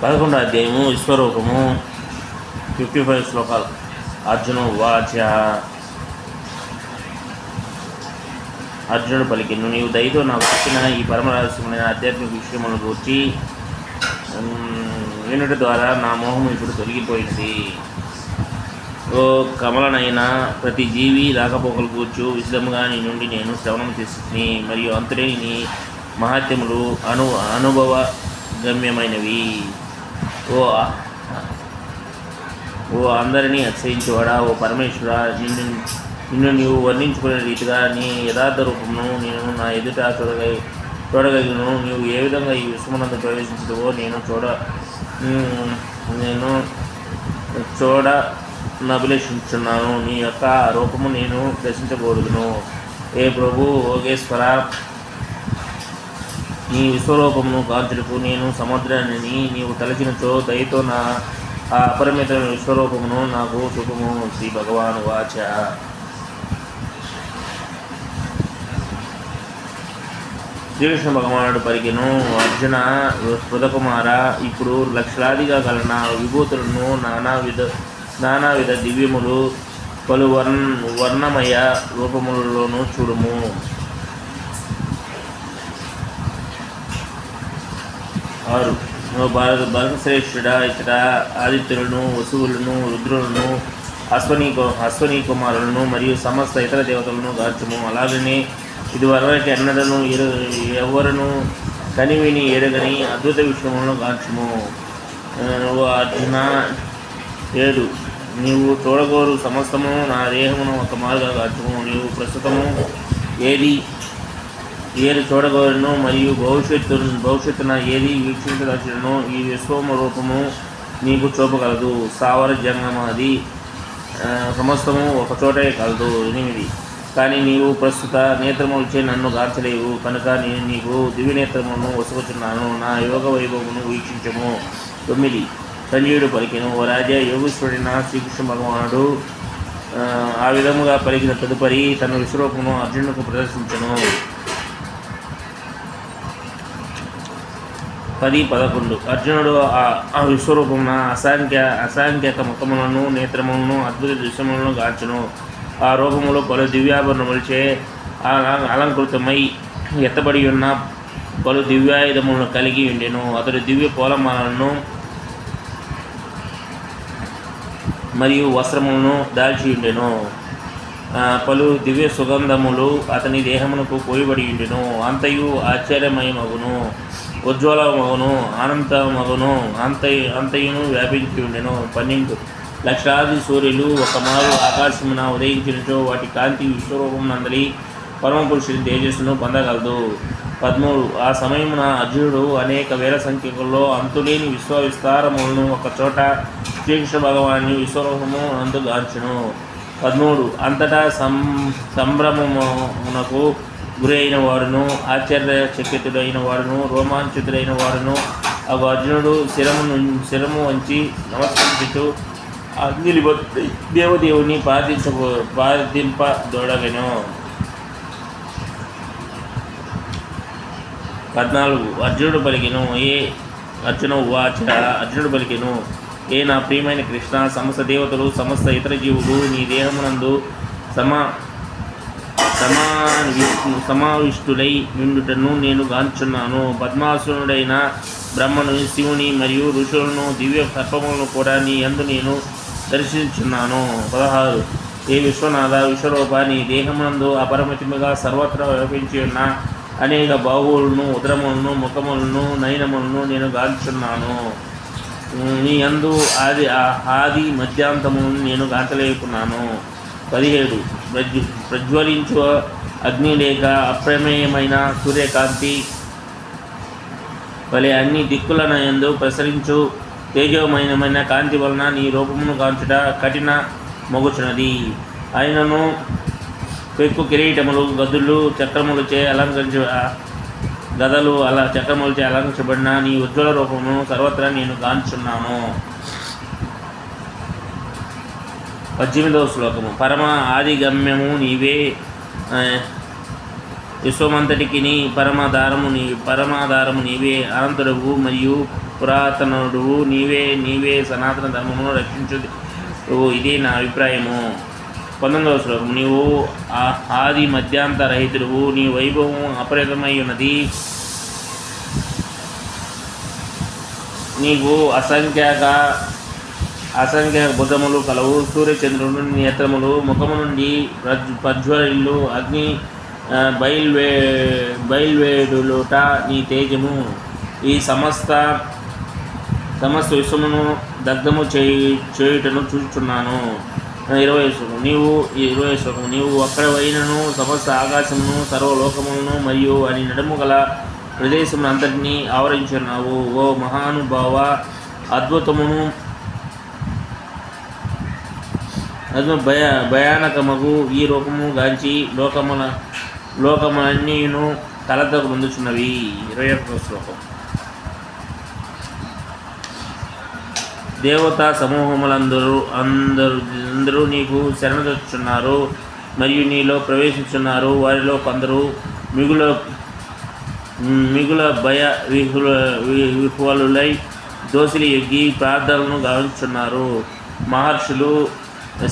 11వ అధ్యాయము విశ్వరూపము 55 శ్లోకాలు. అర్జున వాచ. అర్జునుడు పలికెను, నీవు దయతో నాకు చెప్పిన ఈ పరమరహస్యమైన ఆధ్యాత్మిక విషయములను గురించి వినుట ద్వారా నా మోహము ఇప్పుడు తొలగిపోయింది. ఓ కమలనైనా ప్రతి జీవి రాకపోకలు కూర్చు విశదముగా నీ నుండి నేను శ్రవణం చేసి మరియు అంతరే నీ మహాత్యములు అనుభవ గమ్యమైనవి. ఓ అందరినీ అతిశయించేవాడా, ఓ పరమేశ్వర, నిన్ను నీవు వర్ణించుకునే రీతిగా నీ యథార్థ రూపమును నేను నా ఎదుట చూడగలను. నీవు ఏ విధంగా ఈ విశ్వమునందు ప్రవేశించదువో నేను చూడనభిలషించున్నాను. నీ యొక్క రూపము నేను దర్శించకూడదును. ఏ ప్రభు ఓగేశ్వర, నీ విశ్వరూపమును కాంచుటకు నేను సముద్రాన్ని నీవు తలచినచో దయతో నా ఆ అపరిమితమైన విశ్వరూపమును నాకు చూపము. శ్రీ భగవాను వాచ. శ్రీకృష్ణ భగవానుడు పలికెను, అర్జున స్పృధకుమార, ఇప్పుడు లక్షలాదిగా గల నా విభూతులను నానావిధ దివ్యములు పలు వర్ణమయ రూపములలోనూ చూడుము. భరతశ్రేష్ఠుడా, ఇతర ఆదిత్యులను, వసువులను, రుద్రులను, అశ్వనీ కుమారులను మరియు సమస్త ఇతర దేవతలను గార్చము. అలాగనే ఇదివరకు ఎన్నడను ఎవరును కనివిని ఎరగని అద్భుత విషయములను గార్చము. అర్జున 7 నీవు చూడగోరు సమస్తము నా దేహమును ఒక మారుగా గార్చము. నీవు ప్రస్తుతము ఏది చూడగలను మరియు భవిష్యత్తున ఏది వీక్షించదలచును ఈ విశ్వము రూపము నీకు చూపగలదు. స్థావర జంగమాది సమస్తము ఒకచోటే కలదు. 8 కానీ నీవు ప్రస్తుత నేత్రములచే నన్ను గార్చలేవు కనుక నేను నీకు దివ్య నేత్రములను వసుకుచున్నాను. నా యోగ వైభవమును వీక్షించము. 9 సంజీవుడు పలికెను, ఓ రాజా, యోగేశ్వరుడైన శ్రీకృష్ణ భగవానుడు ఆ విధముగా పలికిన తదుపరి తన విశ్వరూపమును అర్జునుడికి ప్రదర్శించను. 10-11 అర్జునుడు ఆ విశ్వరూపమున అసాంఖ్యక ముఖములను, నేత్రములను, అద్భుత దృశ్యములను గార్చును. ఆ రూపములో పలు దివ్యాభరణములచే అలంకృతమై ఎత్తబడి ఉన్న పలు దివ్యాయుధములను కలిగి ఉండెను. అతడు దివ్య పూలమాలను మరియు వస్త్రములను దాల్చి ఉండెను. పలు దివ్య సుగంధములు అతని దేహమునకు పోయబడి ఉండెను. అంతయు ఆశ్చర్యమయమగును, ఉజ్వలమగును, అనంతమగును, అంతయును వ్యాపించి ఉండెను. 12 లక్షలాది సూర్యులు ఒకమారు ఆకాశమున ఉదయించినచో వాటి కాంతి విశ్వరూపమునందలి పరమపురుషుని తేజస్సును పొందగలదు. 13 ఆ సమయమున అర్జునుడు అనేక వేల సంఖ్యలో అంతులేని విశ్వవిస్తారములను ఒకచోట శ్రీకృష్ణ భగవాని విశ్వరూపము నందు గార్చును. 13 అంతటా సంభ్రమమునకు గురి అయిన వాడును, ఆశ్చర్యచకితుడైన వాడును, రోమాంచితుడైన వాడును ఆ అర్జునుడు శిరము వంచి నమస్కరించుతూ అగ్ని దేవదేవుని ప్రార్థింపదొడగెను. 14 అర్జునుడు పలికెను, అర్జునుడు పలికెను, ఏ నా ప్రియమైన కృష్ణ, సమస్త దేవతలు సమస్త ఇతర జీవులు నీ దేహమునందు సమావిష్టులై నిండుటను నేను గాంచున్నాను. పద్మాసునుడైన బ్రహ్మను, శివుని మరియు ఋషులను, దివ్య సర్పములను కూడా నీ యందు నేను దర్శించున్నాను. 16 ఏ విశ్వనాథ, విశ్వరూప, నీ దేహమునందు అపరిమితముగా సర్వత్రా వ్యాపించి ఉన్న అనేక బాహువులను, ఉదరములను, ముఖములను, నయనములను నేను గాంచున్నాను. నీ యందు ఆది మధ్యాంతములను నేను గాంచలేకున్నాను. 17 ప్రజ్వలించు అగ్ని లేక అప్రమేయమైన సూర్యకాంతి వలె అన్ని దిక్కుల యందు ప్రసరించు తేజోమయమైన కాంతి వలన నీ రూపమును గాంచుట కఠిన మొగుచున్నది. ఆయనను పెక్కు కిరీటములు, గదులు చక్రములచే అలంకరించబడిన నీ ఉజ్వల రూపమును సర్వత్రా నేను గాంచున్నాను. 18వ శ్లోకము. పరమ ఆదిగమ్యము నీవే, విశ్వమంతటికి పరమాధారము నీవే, అనంతుడవు మరియు పురాతనుడువు నీవే సనాతన ధర్మమును రక్షించు. ఇదే నా అభిప్రాయము. 19వ శ్లోకం. నీవు ఆది మధ్యాంత రహితుడువు, నీ వైభవం అపరితమై ఉన్నది. నీకు అసంఖ్యాక భుజములు కలవు. సూర్యచంద్రుడు నేత్రములు, ముఖము నుండి ప్రజ్వరిల్లు అగ్ని బయల్వేడులుట నీ తేజము. ఈ సమస్త విశ్వమును దగ్ధము చేయుటను చూచుచున్నాను. 20వ శ్లోకము. నీవు ఒక్కడవైనను సమస్త ఆకాశమును సర్వలోకములను మరియు అని నడుము గల ప్రదేశమును అంతటినీ ఆవరించున్నావు. ఓ మహానుభావ, భయానకమగు ఈ రూపము గాంచి లోకములన్నీను కలతకు పొందుచున్నవి. 21వ శ్లోకం. దేవతా సమూహములందరూ నీకు శరణొచ్చుచున్నారు మరియు నీలో ప్రవేశించున్నారు. వారిలో కొందరు మిగుల విహ్వలులై దోసిలి ఎగ్గి ప్రార్థనలను గావించుచున్నారు. మహర్షులు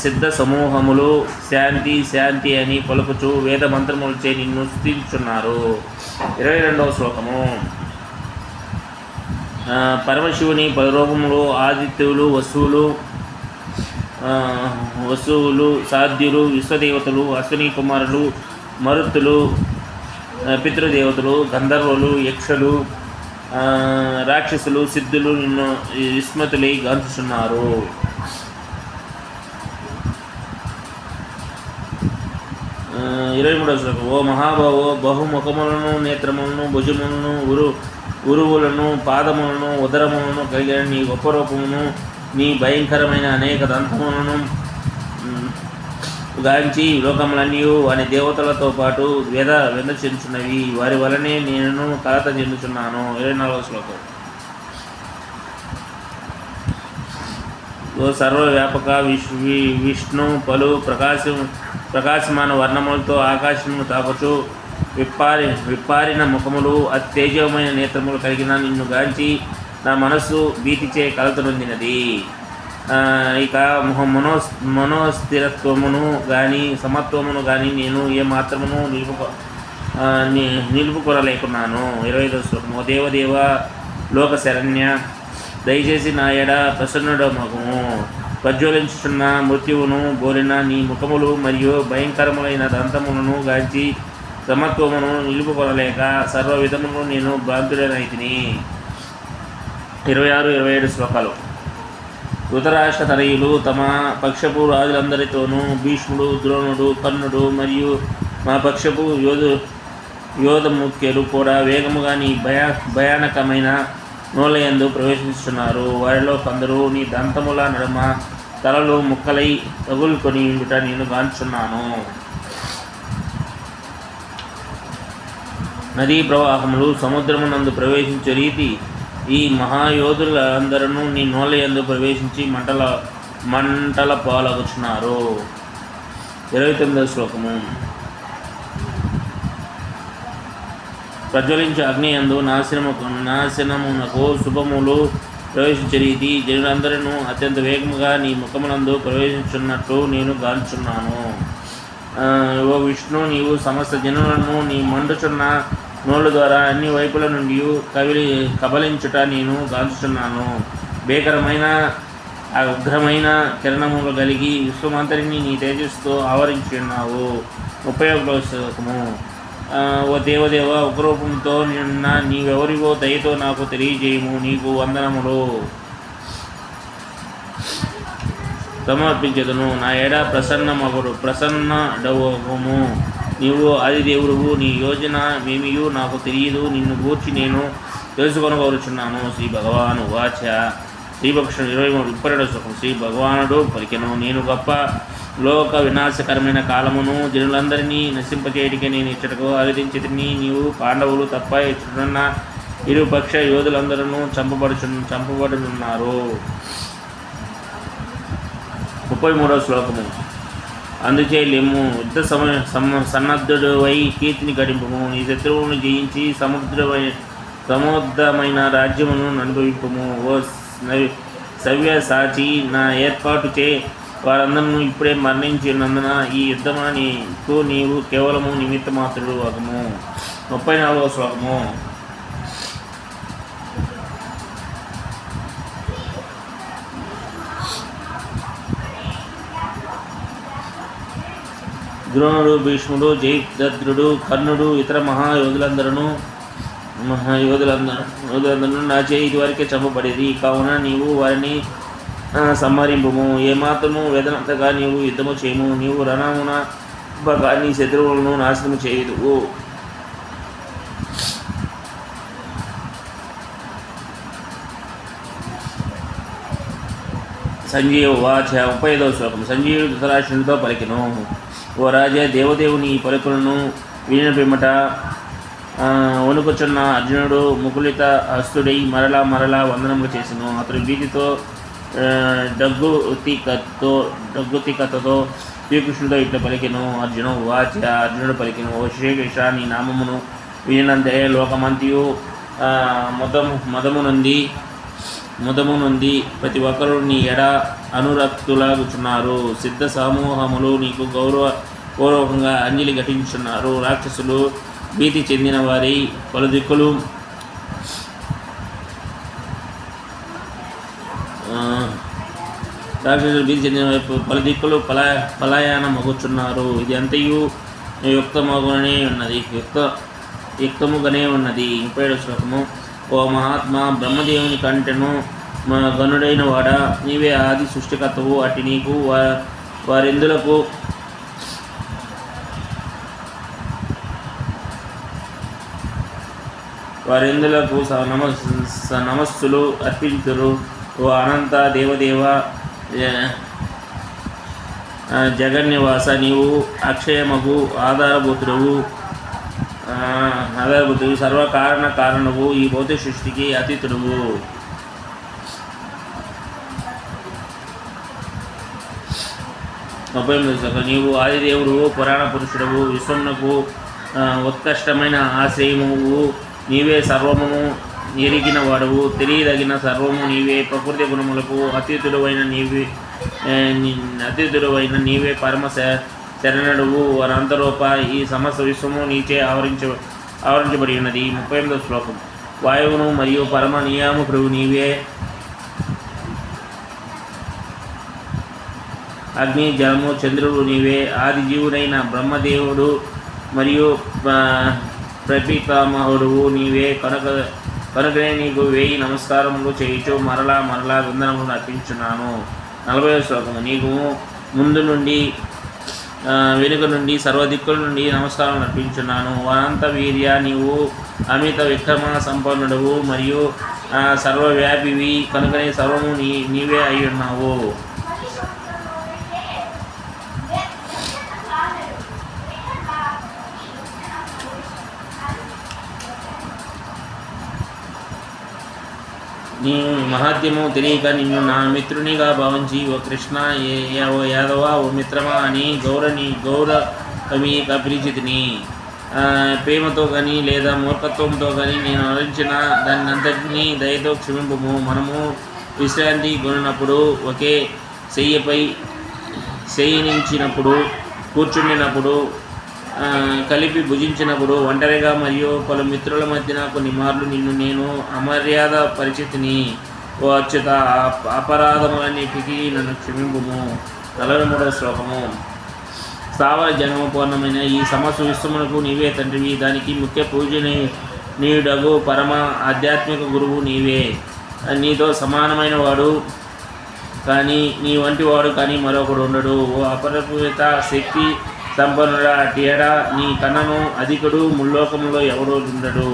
సిద్ధ సమూహములు శాంతి శాంతి అని పలుకుచు వేద మంత్రములచే నిన్ను స్తుతించుచున్నారు. 22వ శ్లోకము. పరమశివుని 10 రూపములు ఆదిత్యులు, వసువులు, సాధ్యులు, విశ్వదేవతలు, అశ్విని కుమారులు, మరుత్తులు, పితృదేవతలు, గంధర్వులు, యక్షులు, రాక్షసులు, సిద్ధులు నిన్ను విస్మతులై గాంచుచున్నారు. 23వ శ్లోకం. ఓ మహాభావో, బహుముఖములను, నేత్రములను, భుజములను, ఉరువులను, పాదములను, ఉదరములను కలిగిన నీ గొప్ప రూపమును, నీ భయంకరమైన అనేక దంతములను గాంచి లోకములన్నీ వాని దేవతలతో పాటు చెందుచున్నవి. వారి వలనే నేను కలత చెందుచున్నాను. 24వ శ్లోకం. ఓ సర్వవ్యాపక విష్ణు, పలు ప్రకాశమాన వర్ణములతో ఆకాశమును తాకుచు విప్పారిన ముఖములు, అతి తేజమైన నేత్రములు కలిగిన నిన్ను గాంచి నా మనస్సు భీతిచే కలత నొందినది. ఇక మనోస్థిరత్వమును కానీ సమత్వమును కానీ నేను ఏమాత్రమును నిలుపుకొనలేకున్నాను. 25వ శ్లోకం. ఓ దేవదేవ, లోక శరణ్య, దయచేసి నా ఎడ ప్రసన్నుడమగుము. ప్రజ్వలించుచున్న మృత్యువును బోలిన నీ ముఖములు మరియు భయంకరములైన దంతములను గాంచి సమత్వమును నిలుపుకొనలేక సర్వ విధమును నేను భ్రాంతుడనైతిని. 26, 27 శ్లోకాలు. ధృతరాష్ట్ర తనయులు తమ పక్షపు రాజులందరితోనూ భీష్ముడు, ద్రోణుడు, కర్ణుడు మరియు మా పక్షపు యోధముఖ్యులు కూడా వేగముగా నీ భయానకమైన నోలయందు ప్రవేశిస్తున్నారు. వారిలో కొందరు నీ దంతముల నడుమ తలలు ముక్కలై తగులుకొని ఉండుట నేను గాంచున్నాను. నదీ ప్రవాహములు సముద్రమునందు ప్రవేశించే రీతి ఈ మహాయోధులందరూ నీ నోలయందు ప్రవేశించి మంటల పాలగుచున్నారు. 29వ శ్లోకము. ప్రజ్వలించే అగ్నియందు నాశనమునకు శుభములు ప్రవేశించే రీతి జనులందరూ అత్యంత వేగముగా నీ ముఖమునందు ప్రవేశించున్నట్టు నేను గాంచున్నాను. ఓ విష్ణు, నీవు సమస్త జనులను నీ మండుచున్న నోళ్ళ ద్వారా అన్ని వైపుల నుండి కబలించుట నేను గాంచుచున్నాను. భీకరమైన ఉగ్రమైన కిరణములు కలిగి విశ్వమంతరిని నీ తేజస్సుతో ఆవరించి ఉన్నావు. 31వ శ్లోకము. ఓ దేవదేవ, ఉగ్రరూపంతో నిన్న నీవెవరివో దయతో నాకు తెలియజేయము. నీకు వందనములు సమర్పించదును. నా ఎడ ప్రసన్నడవము. నీవు ఆదిదేవుడువు. నీ యోజన మేమియు నాకు తెలియదు. నిన్ను గూర్చి నేను తెలుసుకొనగోరుచున్నాను. శ్రీ భగవాను వాచ. శ్రీభక్షణ 22వ శ్లోకం. శ్రీ భగవానుడు పలికెను, నేను గొప్ప లోక వినాశకరమైన కాలమును జనులందరినీ నశింపచేయటికే నేను ఇచ్చటకు ఆలోచించితిని. నీవు పాండవులు తప్ప ఇచ్చటనున్న ఇరుపక్ష యోధులందరూ చంపబడుతున్నారు. 33వ శ్లోకము. అందుచే లెమ్ము, యుద్ధ సన్నద్ధుడు అయి కీర్తిని గడింపుము. నీ శత్రువులను జయించి సముద్రమైన రాజ్యమును అనుభవింపుము. ఓ సవ్యసాచి, నా ఏర్పాటు చే వారందరూ ఇప్పుడే మరణించినందున ఈ యుద్ధమానికి నీవు కేవలము నిమిత్త మాత్రుడు అగము. 34వ శ్లోకము. ద్రోణుడు, భీష్ముడు, జయద్రథుడు, కర్ణుడు, ఇతర మహాయోధులందరూ నా చేయి ఇదివరకే చంపబడేది. కావున నీవు వారిని సంహరింపుము. ఏమాత్రము వేదనంతగా నీవు యుద్ధము చేయము. నీవు రణమున నీ శత్రువులను నాశనము చేయదు. సంజీవ వాచ. 35వ శ్లోకం. సంజీవుడు ధృతరాష్ట్రునితో పలికెను, ఓ రాజా, దేవదేవుని ఈ పలుకులను వినిన పిమ్మట వణుకుచున్న అర్జునుడు ముకులిత హస్తుడై మరలా వందనములు చేసెను. అతడు భీతితో దగ్గుతికతతో శ్రీకృష్ణుడితో ఇట్లా పలికెను. అర్జునుడు పలికెను, ఓ శ్రీకృష్ణ, నీ నామమును వినినంతే లోకమంతియు మదము నుండి ప్రతి ఒక్కరూ నీ ఎడ అనురక్తులాగుచున్నారు. సిద్ధ సమూహములు నీకు గౌరవపూర్వకంగా అంజలి ఘటించున్నారు. రాక్షసులు భీతి చెందిన వారి పలుదిక్కులు పలాయనమగుచున్నారు. ఇది అంతయు యుక్తముగానే ఉన్నది. 37వ శ్లోకము. ఓ మహాత్మా, బ్రహ్మదేవుని కంటెను గనుడైన వాడా, నీవే ఆది సృష్టికర్తవు. అట్టి నీకు వారెందులకు నమస్సులు అర్పించురు. ఓ అనంత దేవదేవ జగన్నివాస, నీవు అక్షయమగు ఆధారభూతుడు, సర్వకారణవు, ఈ భౌతిక సృష్టికి అతీతుడువు. నీవు ఆదిదేవుడు, పురాణ పురుషుడవు, విశ్వమునకు ఉత్కష్టమైన ఆశ్రయమువు. నీవే సర్వమును ఎరిగిన వాడవు, తెలియదగిన సర్వము నీవే. ప్రకృతి గుణములకు అతీతుడవైన నీవే పరమ శరణుడువు. అనంతరూప, ఈ సమస్త విశ్వము నీచే ఆవరించబడి ఉన్నది. 38వ శ్లోకం. వాయువును మరియు పరమ నియామకుడు నీవే. అగ్ని, జలము, చంద్రుడు నీవే. ఆది జీవుడైన బ్రహ్మదేవుడు మరియు ప్రపితామహుడువు నీవే. కనుకనే నీకు 1000 నమస్కారములు చేయుచు మరలా వందనములు అర్పించున్నాను. 40వ శ్లోకము. నీకు ముందు నుండి వెనుక నుండి సర్వదిక్కుల నుండి నమస్కారం అర్పించున్నాను. అనంత వీర్య, నీవు అమిత విక్రమ సంపన్నుడవు మరియు సర్వవ్యాపివి. కనుకనే సర్వము నీవే అయి ఉన్నావు. నీ మహాత్మ్యము తెలియక నిన్ను నా మిత్రునిగా భావించి, ఓ కృష్ణ, ఓ యాదవ, ఓ మిత్రమా అని గౌరవమీక పిలిచితిని. ప్రేమతో కానీ లేదా మూర్ఖత్వంతో కానీ నేను ఆలోచించిన దాన్ని అంతటినీ దయతో క్షమింపుము. మనము విశ్రాంతి కొనినప్పుడు, ఒకే శయ్యపై శయనించినప్పుడు, కూర్చుండినప్పుడు, కలిపి భుజించినప్పుడు, ఒంటరిగా మరియు పలు మిత్రుల మధ్యన కొన్ని మార్లు నిన్ను నేను అమర్యాద పరిచితిని. ఓ అచ్యుత, అపరాధములన్నిటికీ నన్ను క్షమింపుము. 43వ శ్లోకము. స్థావర జంగమ పూర్ణమైన ఈ సమస్త విశ్వమునకు నీవే తండ్రివి. దానికి ముఖ్య పూజనీయుడగు పరమ ఆధ్యాత్మిక గురువు నీవే. నీతో సమానమైన వాడు కానీ, నీ వంటి వాడు కానీ మరొకడు ఉండడు. ఓ అపరిమిత శక్తి సంపన్నుడా, అటియడా నీ కన్నను అధికుడు ముల్లోకములో ఎవడో ఉండడు.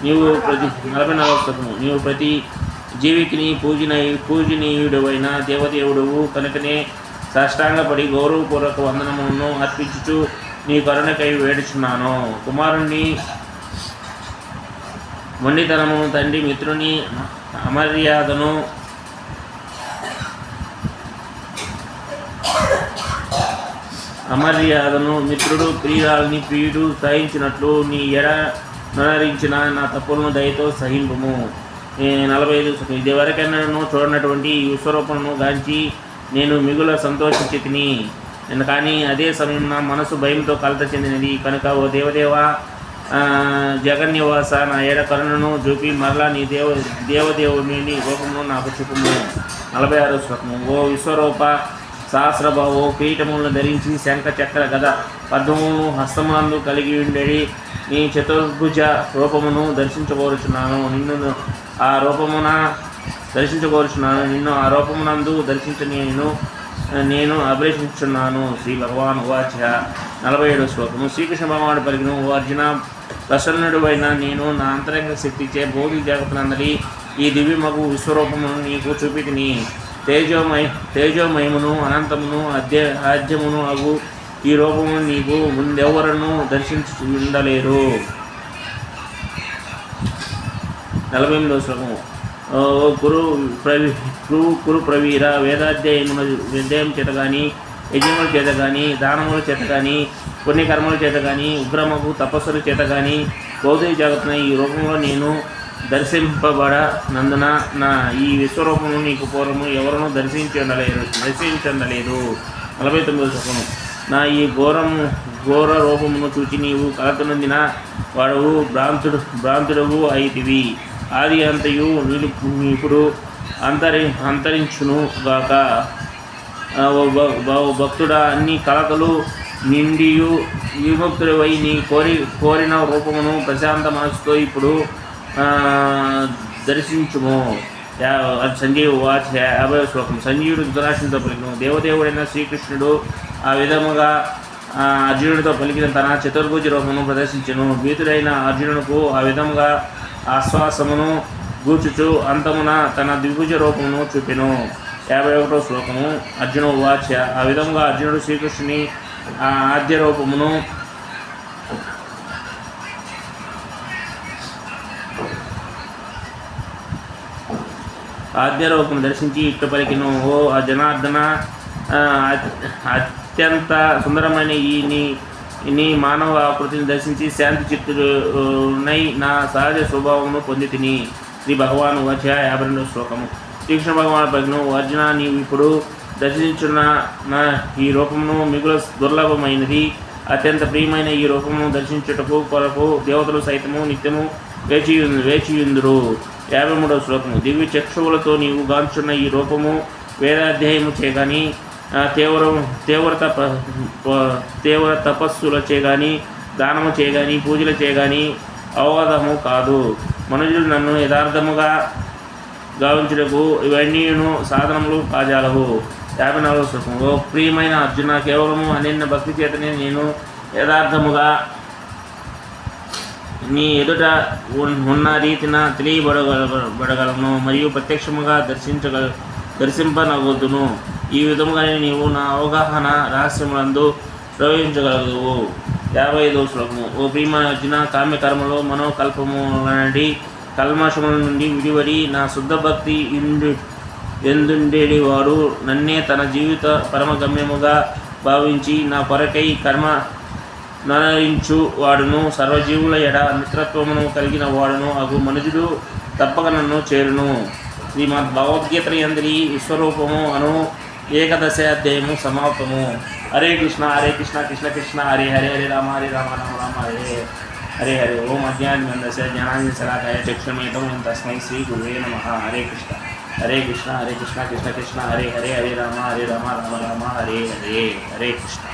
44వ శ్లోకము. నీవు ప్రతి జీవికిని పూజనీయుడవైన దేవదేవుడువు. కనుకనే సాష్టాంగపడి గౌరవపూర్వక వందనములను అర్పించుచు నీ కరుణకై వేడుచున్నాను. కుమారుణ్ణి మొండితనము, తండ్రి మిత్రుని అమర్యాదను, అమర్యాదను మిత్రుడు ప్రియురాలని ప్రియుడు సహించినట్లు నీ ఎడ నరించిన నా తప్పులను దయతో సహింపుము. 45 ఇదివరకైనా చూడనటువంటి ఈ విశ్వరూపమును గాంచి నేను మిగుల సంతోషించి తిని. కానీ అదే సమయం నా మనసు భయంతో కలత చెందినది కనుక ఓ దేవదేవ జగన్నివాస నా ఏడ కరుణను చూపి మరలా నీ దేవదేవుని రూపమును నాకు చూపుము. 46 శ్లోకము. ఓ విశ్వరూప సహస్రభావో కిరీటములను ధరించి శంఖ చక్ర గద పద్మమును హస్తమునందు కలిగి ఉండేది నీ చతుర్భుజ రూపమును దర్శించకోరుచున్నాను. నిన్ను ఆ రూపమున దర్శించకోరుచున్నాను. నిన్ను ఆ రూపమునందు దర్శించని నేను అభిలషించున్నాను. శ్రీ భగవాన్ ఉవాచ. 47 శ్లోకము. శ్రీకృష్ణ భగవానుడు పలికిన ఓ అర్జున, ప్రసన్నుడు అయిన నేను నా అంతరంగ శక్తిచే భౌతిక జగత్తునందలి ఈ దివ్యమగు విశ్వరూపమును నీకు చూపితిని. తేజోమయమును అనంతమును ఆద్యమును అగు ఈ రూపమును నీకు ముందెవరను దర్శించి ఉండలేరు. 48 శ్లోకము. కురు ప్రవీర వేదాధ్యాయం చేత కానీ యజ్ఞముల చేత కానీ దానముల చేత కానీ పుణ్యకర్మల చేత కానీ ఉగ్రమగు తపస్సుల చేత కానీ భౌతిక జగత్తున ఈ రూపంలో నేను దర్శింపబడనందున నా ఈ విశ్వరూపమును నీకు పూర్వము ఎవరనూ దర్శించలేదు. 49 శ్లోకము. నా ఈ ఘోర రూపమును చూచి నీవు కలతనొందిన వాడవు భ్రాంతుడవు అయితివి. ఆది అంతయు ఇప్పుడు అంతరించును గాక. భక్తుడా, అన్ని కలతలు నిండియు విముక్తుడివై నీ కోరిన రూపమును ప్రశాంత మనసుతో ఇప్పుడు దర్శించుము. సంజీవ వాచ. 50 శ్లోకం. సంజీవుడు ధృతరాష్ట్రునితో పలికిన దేవదేవుడైన శ్రీకృష్ణుడు ఆ విధముగా అర్జునుడితో పలికిన తన చతుర్భుజ రూపమును ప్రదర్శించును. భీతుడైన అర్జునుడుకు ఆ విధముగా ఆశ్వాసమును గూర్చుచు అంతమున తన ద్విభుజ రూపమును చూపెను. 51 శ్లోకము. అర్జున ఉవాచ. ఆ విధముగా అర్జునుడు శ్రీకృష్ణుని ఆద్య రూపమును దర్శించి ఇట్టు పలికిను. ఓ జనార్దన, అత్యంత సుందరమైన నీ మానవ ఆకృతిని దర్శించి శాంతి చిత్తునై నా సహజ స్వభావమును పొంది తిని. శ్రీ భగవాన్ ఉవాచ. 52 శ్లోకము. శ్రీకృష్ణ భగవాన్ పలికిన అర్జున, నీవు ఇప్పుడు దర్శించున్న నా ఈ రూపమును మిగుల దుర్లభమైనది. అత్యంత ప్రియమైన ఈ రూపమును దర్శించుటకు కొరకు దేవతలు సైతము నిత్యము వేచియుందురు. 53 శ్లోకము. దివ్య చక్షువులతో నీవు గాంచున్న ఈ రూపము వేదాధ్యాయము చేయగాని తీవ్ర తపస్సుల చేయగాని దానము చేయగాని పూజలు చేయగాని అవవాదము కాదు. మనుషులు నన్ను యథార్థముగా గావించుటకు ఇవన్నీను సాధనములు కాజాలవు. 54 శ్లోకము. ఓ ప్రియమైన అర్జున, కేవలము అనన్య భక్తి చేతనే నేను యథార్థముగా నీ ఎదుట ఉన్న రీతిన తెలియబడగలను మరియు ప్రత్యక్షముగా దర్శింపనవద్దును. ఈ విధముగానే నీవు నా అవగాహన రహస్యములందు ప్రవేశించగలవు. 55 శ్లోకము. ఓ ప్రియమైన అర్జున, కామ్యకర్మలో మనోకల్పము లాంటి కల్మషముల నుండి విడివడి నా శుద్ధ భక్తి ఎందుండేది వాడు నన్నే తన జీవిత పరమగమ్యముగా భావించి నా కొరకై కర్మ నరించు వాడును సర్వజీవుల ఎడ మిత్రత్వమును కలిగిన వాడును అగు మనుజుడు తప్పక నన్ను చేరును. శ్రీమద్ భగవద్గీత యందలి విశ్వరూపము అను 11వ అధ్యాయము సమాప్తము. హరే కృష్ణ హరే కృష్ణ కృష్ణ కృష్ణ హరే హరే హరే రామ హరే రామ రామ రామ హరే హరే హరే. ఓం అజ్ఞానమేంద్రస్య జ్ఞానాంజనశలాకయ చక్షుర్మిలితం తస్మై శ్రీ గురువే నమః. హరే కృష్ణ కృష్ణ కృష్ణ హరే హరే హరే రామ రామ రామ హరే హరే. హరే కృష్ణ.